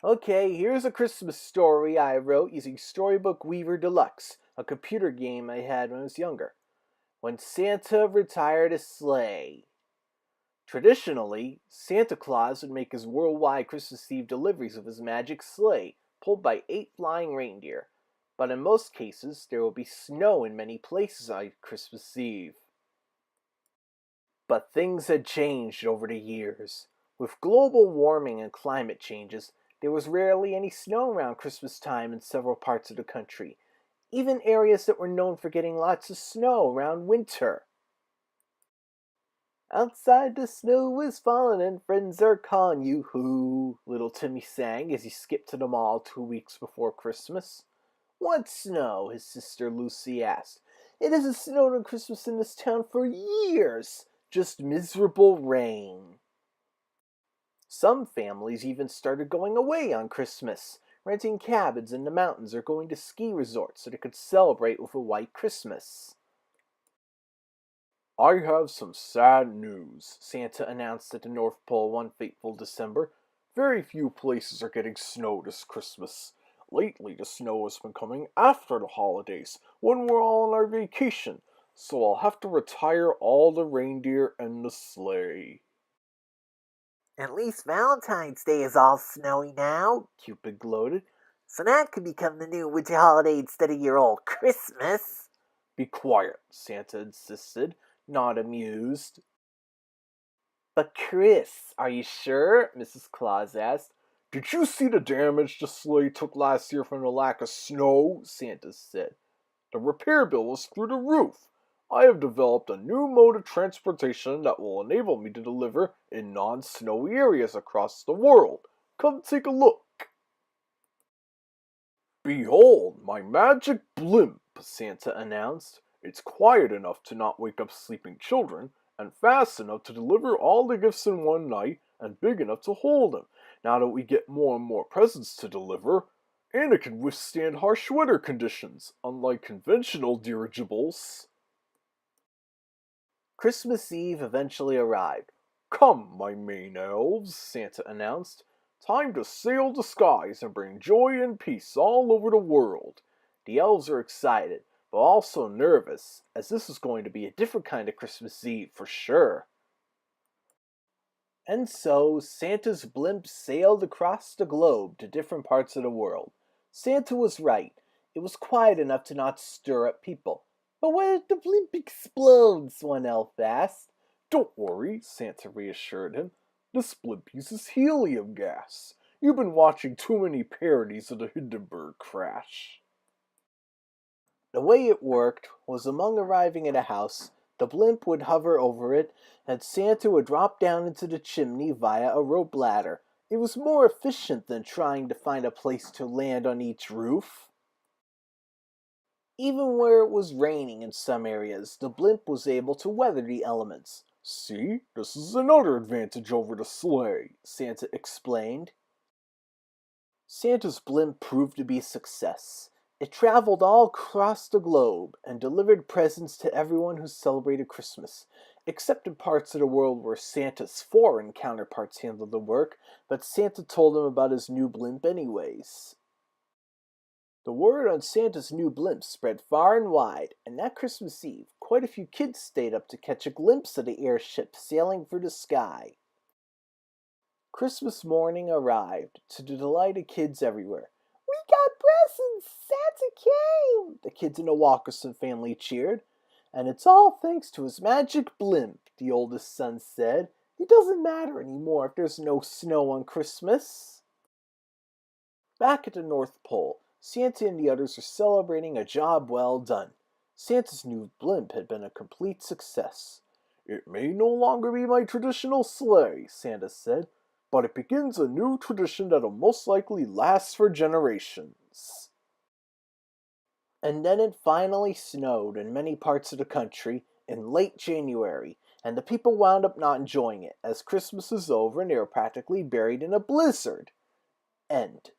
Okay, here's a Christmas story I wrote using Storybook Weaver Deluxe, a computer game I had when I was younger. When Santa retired a sleigh. Traditionally, Santa Claus would make his worldwide Christmas Eve deliveries of his magic sleigh, pulled by 8 flying reindeer. But in most cases, there will be snow in many places on Christmas Eve. But things had changed over the years. With global warming and climate changes, there was rarely any snow around Christmas time in several parts of the country, even areas that were known for getting lots of snow around winter. Outside the snow is falling and friends are calling you, hoo, little Timmy sang as he skipped to the mall 2 weeks before Christmas. What snow? His sister Lucy asked. It hasn't snowed on Christmas in this town for years. Just miserable rain. Some families even started going away on Christmas, renting cabins in the mountains or going to ski resorts so they could celebrate with a white Christmas. I have some sad news, Santa announced at the North Pole one fateful December. Very few places are getting snow this Christmas. Lately, the snow has been coming after the holidays, when we're all on our vacation, so I'll have to retire all the reindeer and the sleigh. At least Valentine's Day is all snowy now, Cupid gloated. so that could become the new winter holiday instead of your old Christmas. Be quiet, Santa insisted, not amused. But Chris, are you sure? Mrs. Claus asked. Did you see the damage the sleigh took last year from the lack of snow? Santa said. The repair bill was through the roof. I have developed a new mode of transportation that will enable me to deliver in non-snowy areas across the world. Come take a look. Behold, my magic blimp, Santa announced. It's quiet enough to not wake up sleeping children, and fast enough to deliver all the gifts in one night, and big enough to hold them, now that we get more and more presents to deliver. And it can withstand harsh weather conditions, unlike conventional dirigibles. Christmas Eve eventually arrived. Come, my Maine elves, Santa announced. Time to sail the skies and bring joy and peace all over the world. The elves were excited, but also nervous, as this was going to be a different kind of Christmas Eve for sure. And so Santa's blimp sailed across the globe to different parts of the world. Santa was right. It was quiet enough to not stir up people. But what if the blimp explodes? One elf asked. Don't worry, Santa reassured him. This blimp uses helium gas. You've been watching too many parodies of the Hindenburg crash. The way it worked was among arriving at a house, the blimp would hover over it, and Santa would drop down into the chimney via a rope ladder. It was more efficient than trying to find a place to land on each roof. Even where it was raining in some areas, the blimp was able to weather the elements. See, this is another advantage over the sleigh, Santa explained. Santa's blimp proved to be a success. It traveled all across the globe and delivered presents to everyone who celebrated Christmas, except in parts of the world where Santa's foreign counterparts handled the work, but Santa told them about his new blimp anyways. The word on Santa's new blimp spread far and wide, and that Christmas Eve, quite a few kids stayed up to catch a glimpse of the airship sailing through the sky. Christmas morning arrived, to the delight of kids everywhere. "We got presents! Santa came!" the kids in the Walkerson family cheered. "And it's all thanks to his magic blimp," the oldest son said. "It doesn't matter anymore if there's no snow on Christmas." Back at the North Pole, Santa and the others were celebrating a job well done. Santa's new blimp had been a complete success. "It may no longer be my traditional sleigh," Santa said, "but it begins a new tradition that'll most likely last for generations." And then it finally snowed in many parts of the country in late January, and the people wound up not enjoying it, as Christmas is over and they were practically buried in a blizzard. End.